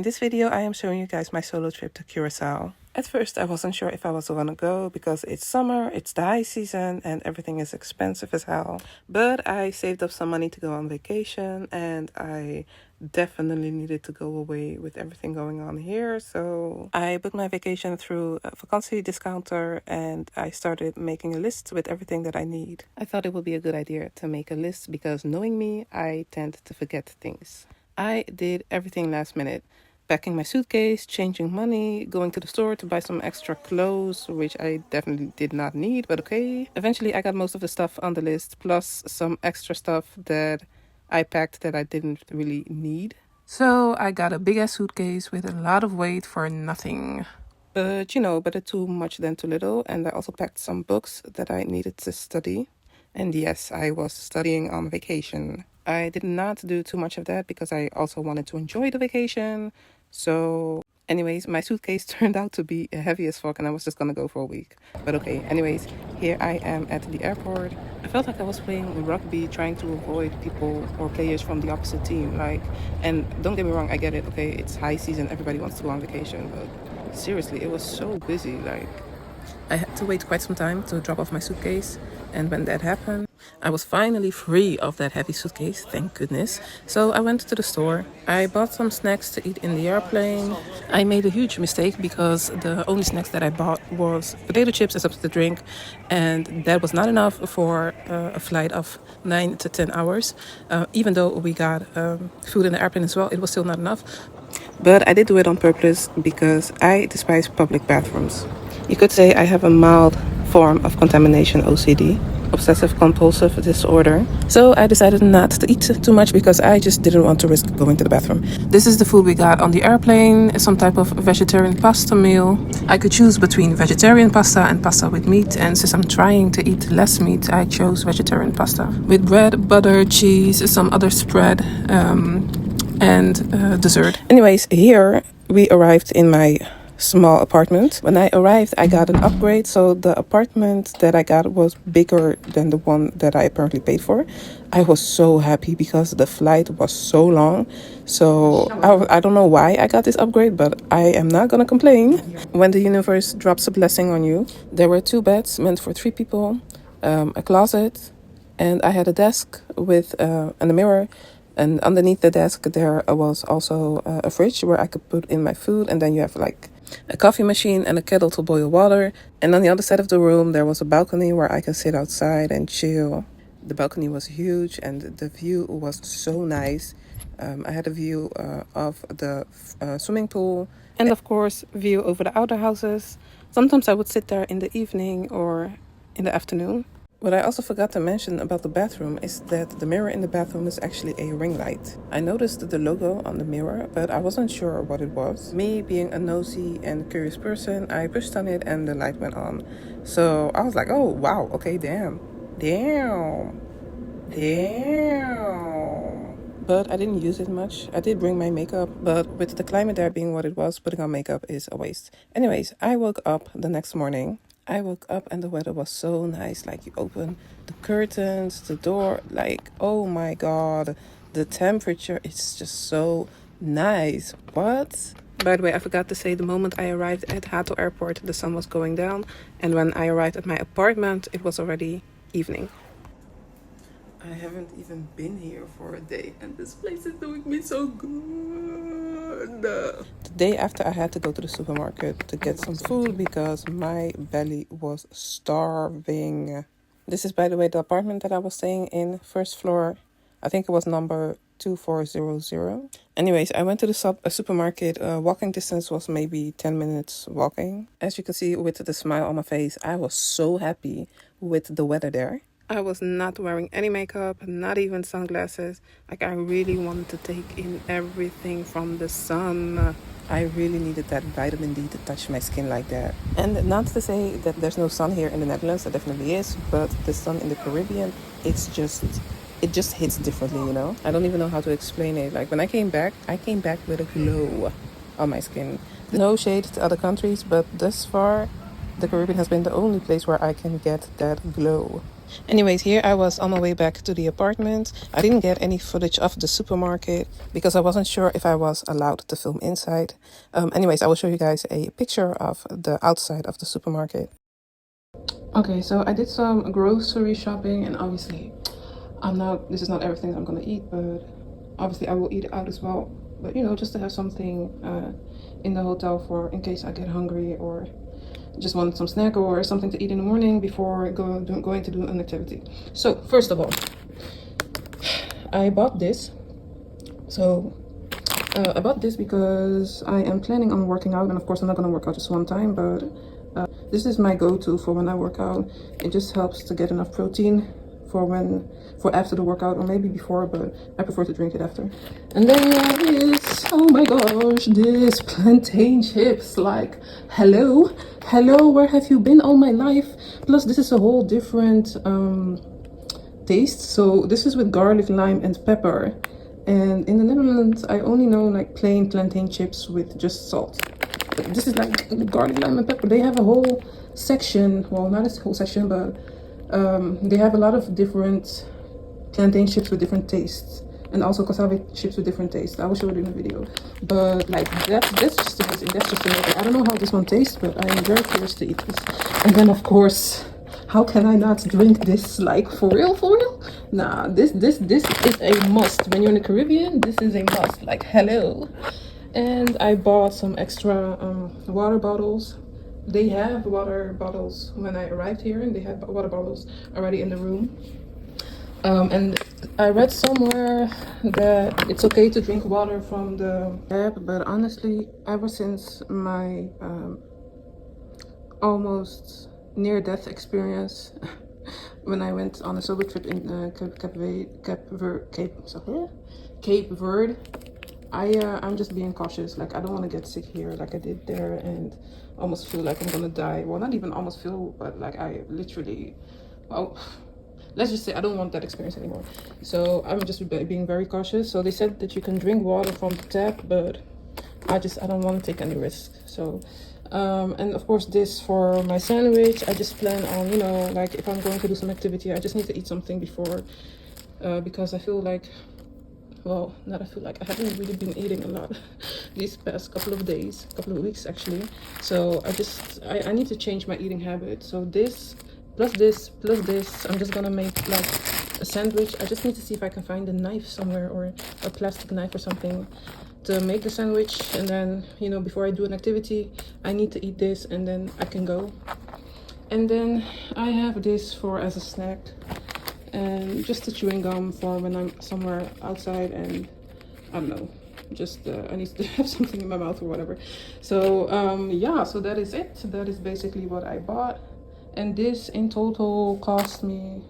In this video, I am showing you guys my solo trip to Curaçao. At first, I wasn't sure if I was gonna go because it's summer, it's the high season, and everything is expensive as hell. But I saved up some money to go on vacation, and I definitely needed to go away with everything going on here. So I booked my vacation through a vakantie discounter, and I started making a list with everything that I need. I thought it would be a good idea to make a list because knowing me, I tend to forget things. I did everything last minute. Packing my suitcase, changing money, going to the store to buy some extra clothes, which I definitely did not need, but okay. Eventually, I got most of the stuff on the list, plus some extra stuff that I packed that I didn't really need. So I got a big-ass suitcase with a lot of weight for nothing. But, better too much than too little. And I also packed some books that I needed to study. And yes, I was studying on vacation. I did not do too much of that because I also wanted to enjoy the vacation. So anyways, my suitcase turned out to be heavy as fuck and I was just gonna go for a week. But okay, anyways, here I am at the airport. I felt like I was playing rugby, trying to avoid people or players from the opposite team. And don't get me wrong, I get it, okay? It's high season, everybody wants to go on vacation. But seriously, it was so busy. I had to wait quite some time to drop off my suitcase. And when that happened, I was finally free of that heavy suitcase, thank goodness. So I went to the store. I bought some snacks to eat in the airplane. I made a huge mistake because the only snacks that I bought was potato chips as a drink. And that was not enough for a flight of 9 to 10 hours. Even though we got food in the airplane as well, it was still not enough. But I did do it on purpose because I despise public bathrooms. You could say I have a mild form of contamination OCD, obsessive compulsive disorder. So I decided not to eat too much because I just didn't want to risk going to the bathroom. This is the food we got on the airplane, some type of vegetarian pasta meal. I could choose between vegetarian pasta and pasta with meat, and since I'm trying to eat less meat, I chose vegetarian pasta with bread, butter, cheese, some other spread, and dessert. Anyways, here we arrived in my small apartment. When I arrived, I got an upgrade, so the apartment that I got was bigger than the one that I apparently paid for. I was so happy because the flight was so long. So I don't know why I got this upgrade, but I am not gonna complain. When the universe drops a blessing on you, there were 2 beds meant for 3 people, a closet, and I had a desk with and a mirror. And underneath the desk, there was also a fridge where I could put in my food. And then you have a coffee machine and a kettle to boil water. And on the other side of the room, there was a balcony where I can sit outside and chill. The balcony was huge and the view was so nice. I had a view of the swimming pool and, of course, view over the outer houses. Sometimes I would sit there in the evening or in the afternoon. What I also forgot to mention about the bathroom is that the mirror in the bathroom is actually a ring light. I noticed the logo on the mirror, but I wasn't sure what it was. Me being a nosy and curious person, I pushed on it and the light went on. So I was like, oh wow, okay, damn. But I didn't use it much. I did bring my makeup, but with the climate there being what it was, putting on makeup is a waste. Anyways, I woke up the next morning. I woke up and the weather was so nice. You open the curtains, the door, oh my god, the temperature is just so nice. What? By the way, I forgot to say, the moment I arrived at Hato Airport, the sun was going down. And when I arrived at my apartment, it was already evening. I haven't even been here for a day and this place is doing me so good. The day after, I had to go to the supermarket to get some food because my belly was starving. This is, by the way, the apartment that I was staying in, first floor. I think it was number 2400. Anyways, I went to the supermarket. Walking distance was maybe 10 minutes walking. As you can see with the smile on my face, I was so happy with the weather there. I was not wearing any makeup, not even sunglasses. I really wanted to take in everything from the sun. I really needed that vitamin D to touch my skin like that. And not to say that there's no sun here in the Netherlands, there definitely is, but the sun in the Caribbean, it just hits differently, I don't even know how to explain it. When I came back with a glow on my skin. No shade to other countries, but thus far, the Caribbean has been the only place where I can get that glow. Anyways, here I was on my way back to the apartment. I didn't get any footage of the supermarket because I wasn't sure if I was allowed to film inside. Anyways, I will show you guys a picture of the outside of the supermarket. Okay, so I did some grocery shopping, and obviously this is not everything I'm gonna eat, but obviously I will eat out as well. But you know, just to have something in the hotel for in case I get hungry or just want some snack or something to eat in the morning before going to do an activity. So first of all, I bought this. So I bought this because I am planning on working out, and of course I'm not going to work out just one time, but this is my go-to for when I work out. It just helps to get enough protein for after the workout, or maybe before, but I prefer to drink it after. And then is, oh my gosh, this plantain chips. Like, hello, where have you been all my life? Plus this is a whole different taste. So this is with garlic, lime, and pepper. And in the Netherlands, I only know like plain plantain chips with just salt. But this is like garlic, lime, and pepper. They have a whole section, well, not a whole section, but they have a lot of different plantain chips with different tastes, and also cassava chips with different tastes. I will show it in the video. But like that's just amazing. That's just amazing. I don't know how this one tastes, but I am very curious to eat this. And then of course, how can I not drink this? Like for real, for real? Nah, this is a must. When you're in the Caribbean, this is a must. Like hello. And I bought some extra water bottles. They have water bottles when I arrived here, and they had water bottles already in the room. And I read somewhere that it's okay to drink water from the tap, but honestly, ever since my almost near-death experience when I went on a solo trip in Cape Verde, I'm just being cautious. Like I don't want to get sick here like I did there and almost feel like I'm gonna die. Well, not even almost feel, but like I literally, well, let's just say I don't want that experience anymore. So I'm just being very cautious. So they said that you can drink water from the tap, but I don't want to take any risk. So and of course this for my sandwich. I just plan on, you know, like if I'm going to do some activity, I just need to eat something before because I feel like, well, not I feel like, I haven't really been eating a lot these past couple of weeks actually. So I need to change my eating habit. So this plus this, I'm just gonna make like a sandwich. I just need to see if I can find a knife somewhere, or a plastic knife or something, to make the sandwich. And then, you know, before I do an activity, I need to eat this, and then I can go. And then I have this for as a snack, and just a chewing gum for when I'm somewhere outside, and I don't know, just I need to have something in my mouth or whatever. So yeah, so that is it. That is basically what I bought. And this in total cost me,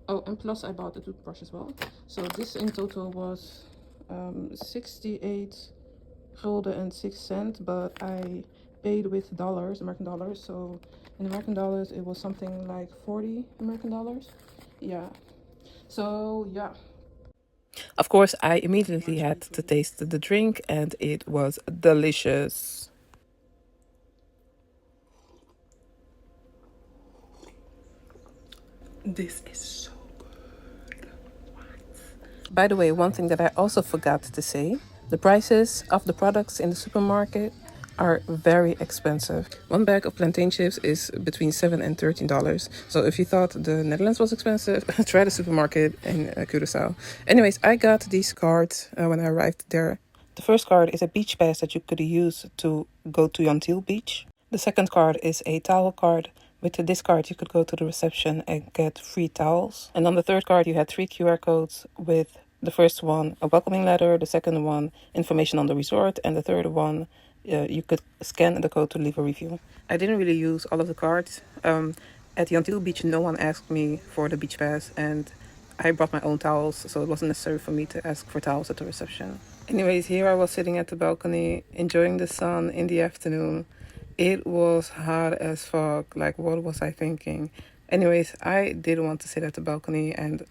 oh, and plus I bought the toothbrush as well. So this in total was 68 gulden and 6 cents, but I paid with dollars, American dollars. So in American dollars, it was something like 40 American dollars. Yeah. So yeah. Of course, I immediately had to taste the drink, and it was delicious. This is so good. What? By the way, one thing that I also forgot to say, the prices of the products in the supermarket are very expensive. One bag of plantain chips is between $7 and $13. So if you thought the Netherlands was expensive, try the supermarket in Curaçao. Anyways, I got these cards when I arrived there. The first card is a beach pass that you could use to go to Yantil Beach. The second card is a towel card. With this card, you could go to the reception and get free towels. And on the third card, you had 3 QR codes with the first one, a welcoming letter, the second one, information on the resort, and the third one, you could scan the code to leave a review. I didn't really use all of the cards. At Yantil Beach, no one asked me for the beach pass, and I brought my own towels, so it wasn't necessary for me to ask for towels at the reception. Anyways, here I was sitting at the balcony, enjoying the sun in the afternoon. It was hot as fuck. Like, what was I thinking? Anyways, I did want to sit at the balcony and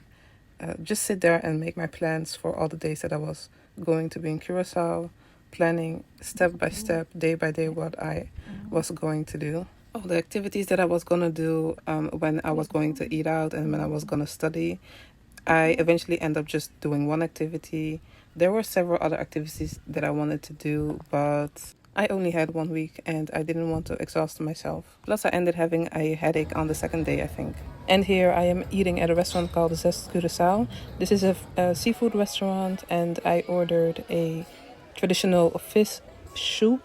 just sit there and make my plans for all the days that I was going to be in Curaçao, planning step by step, day by day, what I was going to do. all the activities that I was gonna do when I was going to eat out and when I was gonna study, I eventually end up just doing one activity. There were several other activities that I wanted to do, but I only had 1 week and I didn't want to exhaust myself. Plus, I ended having a headache on the second day, I think. And here I am eating at a restaurant called Curaçao. This is a seafood restaurant, and I ordered a traditional fish soup,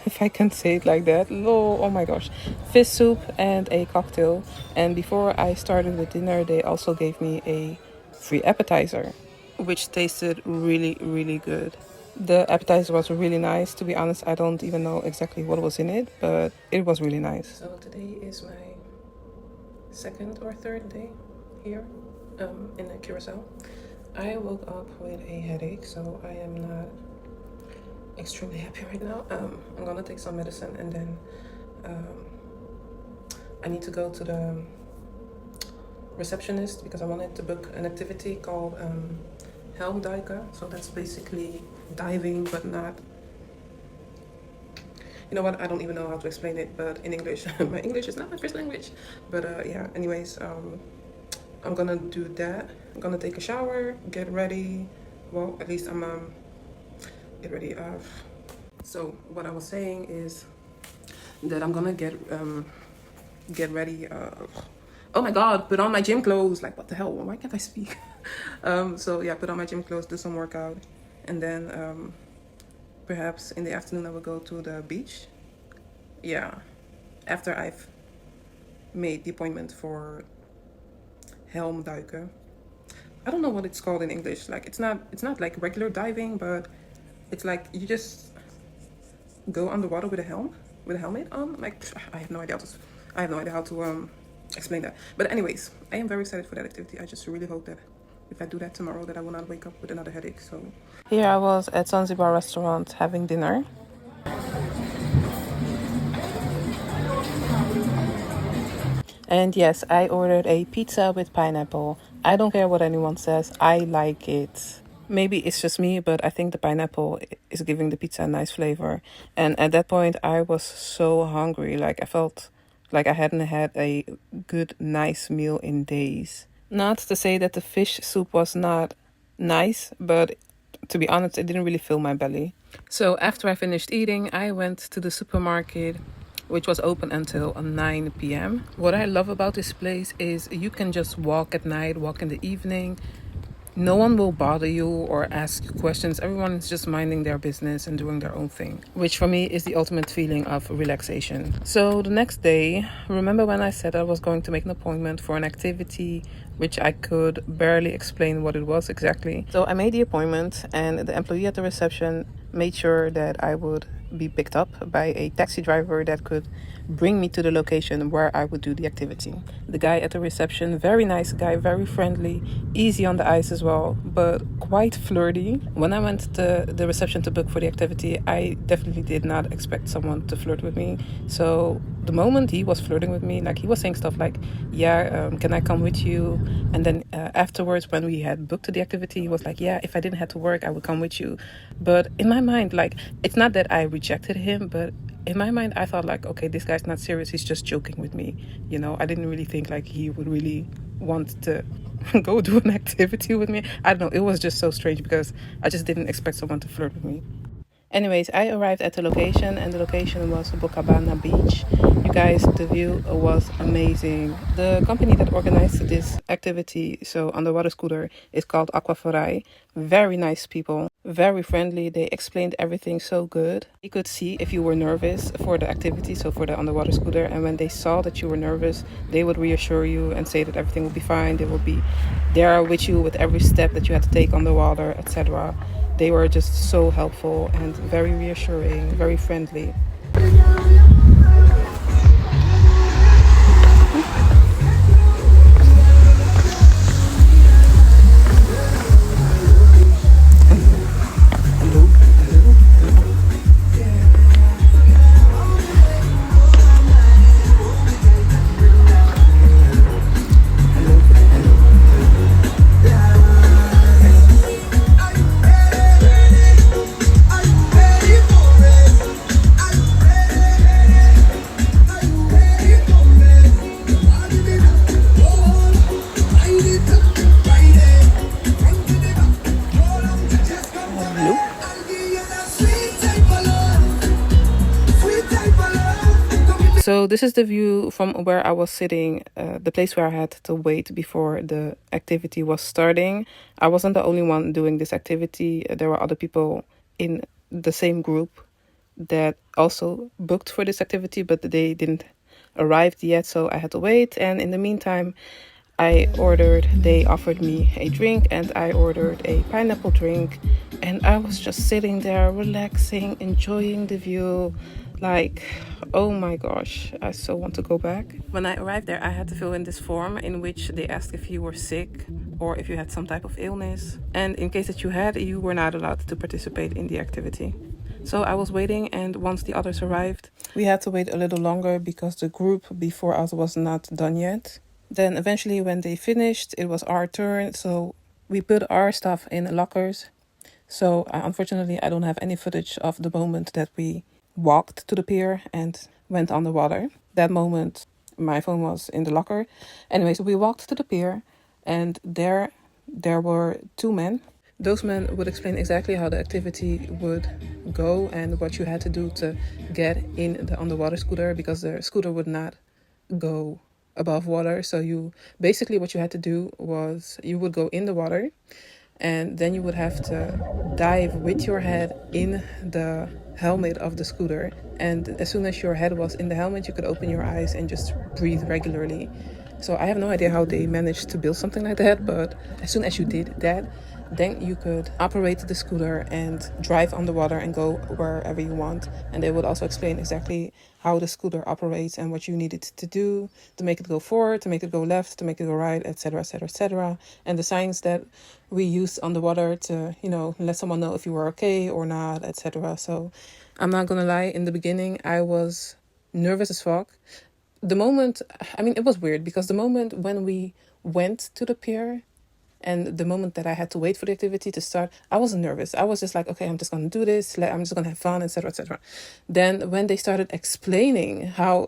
if I can say it like that. Oh my gosh. Fish soup and a cocktail. And before I started with dinner, they also gave me a free appetizer, which tasted really, really good. The appetizer was really nice. To be honest, I don't even know exactly what was in it, but it was really nice. So today is my second or third day here in Curaçao. I woke up with a headache, so I am not extremely happy right now. I'm gonna take some medicine, and then I need to go to the receptionist because I wanted to book an activity called Helmduiken. So that's basically diving, but not, you know what, I don't even know how to explain it, but in English. My English is not my first language, but yeah, anyways, I'm gonna do that. I'm gonna take a shower, get ready. Well, at least I'm get ready. So what I was saying is that I'm gonna get ready. Oh my god, put on my gym clothes. Like, what the hell? Why can't I speak? So yeah, put on my gym clothes, do some workout, and then perhaps in the afternoon I will go to the beach. Yeah, after I've made the appointment for Helmduiken. I don't know what it's called in English. Like, it's not like regular diving, but it's like you just go underwater with a helmet on. Like, I have no idea how to explain that. But anyways, I am very excited for that activity. I just really hope that if I do that tomorrow, that I will not wake up with another headache. So here I was at Zanzibar restaurant having dinner. And yes, I ordered a pizza with pineapple. I don't care what anyone says, I like it. Maybe it's just me, but I think the pineapple is giving the pizza a nice flavor. And at that point, I was so hungry. Like, I felt like I hadn't had a good, nice meal in days. Not to say that the fish soup was not nice, but to be honest, it didn't really fill my belly. So after I finished eating, I went to the supermarket, which was open until 9 p.m. What I love about this place is you can just walk at night, walk in the evening. No one will bother you or ask you questions. Everyone is just minding their business and doing their own thing, which for me is the ultimate feeling of relaxation. So the next day, remember when I said I was going to make an appointment for an activity, which I could barely explain what it was exactly. So I made the appointment, and the employee at the reception made sure that I would be picked up by a taxi driver that could bring me to the location where I would do the activity. The guy at the reception, very nice guy, very friendly, easy on the eyes as well, but quite flirty. When I went to the reception to book for the activity, I definitely did not expect someone to flirt with me. So the moment he was flirting with me, like, he was saying stuff like, yeah, can I come with you? And then afterwards, when we had booked the activity, he was like, yeah, if I didn't have to work, I would come with you. But in my mind, like, it's not that I rejected him, but in my mind, I thought, like, okay, this guy's not serious. He's just joking with me. You know, I didn't really think like he would really want to go do an activity with me. I don't know. It was just so strange because I just didn't expect someone to flirt with me. Anyways, I arrived at the location, and the location was Bocabana Beach. You guys, the view was amazing. The company that organized this activity, so underwater scooter, is called Aquaforai. Very nice people, very friendly. They explained everything so good. You could see if you were nervous for the activity, so for the underwater scooter, and when they saw that you were nervous, they would reassure you and say that everything will be fine. They will be there with you with every step that you had to take on the water, etc. They were just so helpful and very reassuring, very friendly. So this is the view from where I was sitting, the place where I had to wait before the activity was starting. I wasn't the only one doing this activity. There were other people in the same group that also booked for this activity, but they didn't arrive yet, so I had to wait. And in the meantime, they offered me a drink, and I ordered a pineapple drink, and I was just sitting there relaxing, enjoying the view. Like, oh my gosh, I so want to go back. When I arrived there, I had to fill in this form in which they asked if you were sick or if you had some type of illness. And in case that you had, you were not allowed to participate in the activity. So I was waiting, and once the others arrived, we had to wait a little longer because the group before us was not done yet. Then eventually when they finished, it was our turn. So we put our stuff in lockers. So unfortunately, I don't have any footage of the moment that we walked to the pier and went on the water. That moment, my phone was in the locker. Anyway, so we walked to the pier, and there were two men. Those men would explain exactly how the activity would go and what you had to do to get in the underwater scooter, because the scooter would not go above water. So what you had to do was you would go in the water, and then you would have to dive with your head in the helmet of the scooter. And as soon as your head was in the helmet, you could open your eyes and just breathe regularly. So I have no idea how they managed to build something like that, but as soon as you did that, then you could operate the scooter and drive on the water and go wherever you want. And they would also explain exactly how the scooter operates and what you needed to do to make it go forward, to make it go left, to make it go right, etc., etc., etc. And the signs that we used on the water to, let someone know if you were okay or not, etc. So I'm not gonna lie, in the beginning, I was nervous as fuck. It was weird because the moment when we went to the pier and the moment that I had to wait for the activity to start, I wasn't nervous. I was just like, okay, I'm just going to do this. I'm just going to have fun, etc., etc. Then when they started explaining how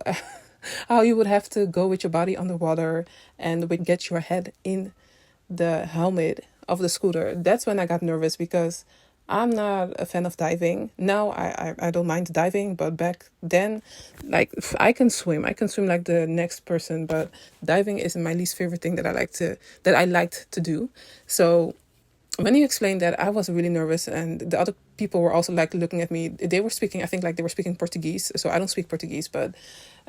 how you would have to go with your body underwater and would get your head in the helmet of the scooter, that's when I got nervous, because I'm not a fan of diving. Now I don't mind diving, but back then, like, I can swim like the next person, but diving is my least favorite thing that I liked to do. So when you explained that, I was really nervous, and the other people were also like looking at me. They were speaking, I think, like they were speaking Portuguese. So I don't speak Portuguese, but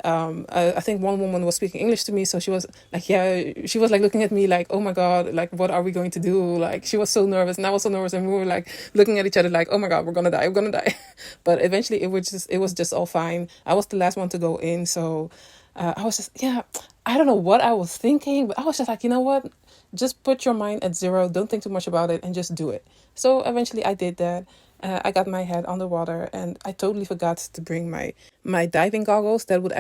I think one woman was speaking English to me. So she was like, looking at me like, oh my God, like, what are we going to do? Like, she was so nervous, and I was so nervous, and we were like looking at each other like, oh my God, we're gonna die. But eventually it was just all fine. I was the last one to go in, so I was just, I don't know what I was thinking, but I was just like, you know what? Just put your mind at zero. Don't think too much about it and just do it. So eventually I did that. I got my head underwater, and I totally forgot to bring my diving goggles that would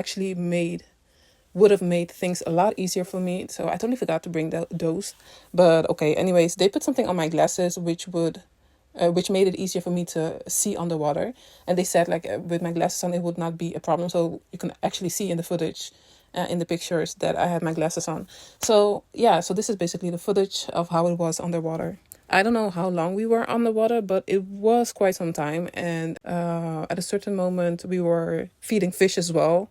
have made things a lot easier for me. So I totally forgot to bring those. But okay, anyways, they put something on my glasses which made it easier for me to see underwater. And they said, like, with my glasses on, it would not be a problem. So you can actually see in the footage, in the pictures, that I had my glasses on. So so this is basically the footage of how it was underwater. I don't know how long we were on the water, but it was quite some time. And at a certain moment, we were feeding fish as well.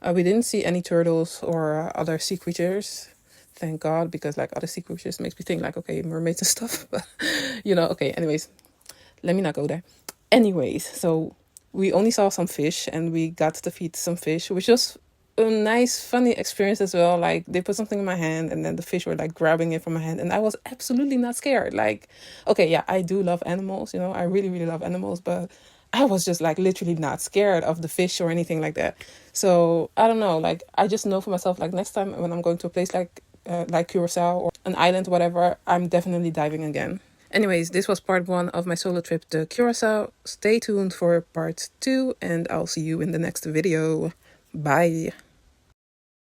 We didn't see any turtles or other sea creatures. Thank God, because like other sea creatures makes me think like, okay, mermaids and stuff. But, okay, anyways, let me not go there. Anyways, so we only saw some fish, and we got to feed some fish, which was a nice, funny experience as well. Like, they put something in my hand, and then the fish were like grabbing it from my hand, and I was absolutely not scared. Like, okay, yeah, I do love animals, I really, really love animals, but I was just like literally not scared of the fish or anything like that. So I don't know, like, I just know for myself, like, next time when I'm going to a place like Curaçao or an island, whatever, I'm definitely diving again. Anyways, this was part 1 of my solo trip to Curaçao. Stay tuned for part 2, and I'll see you in the next video. Bye.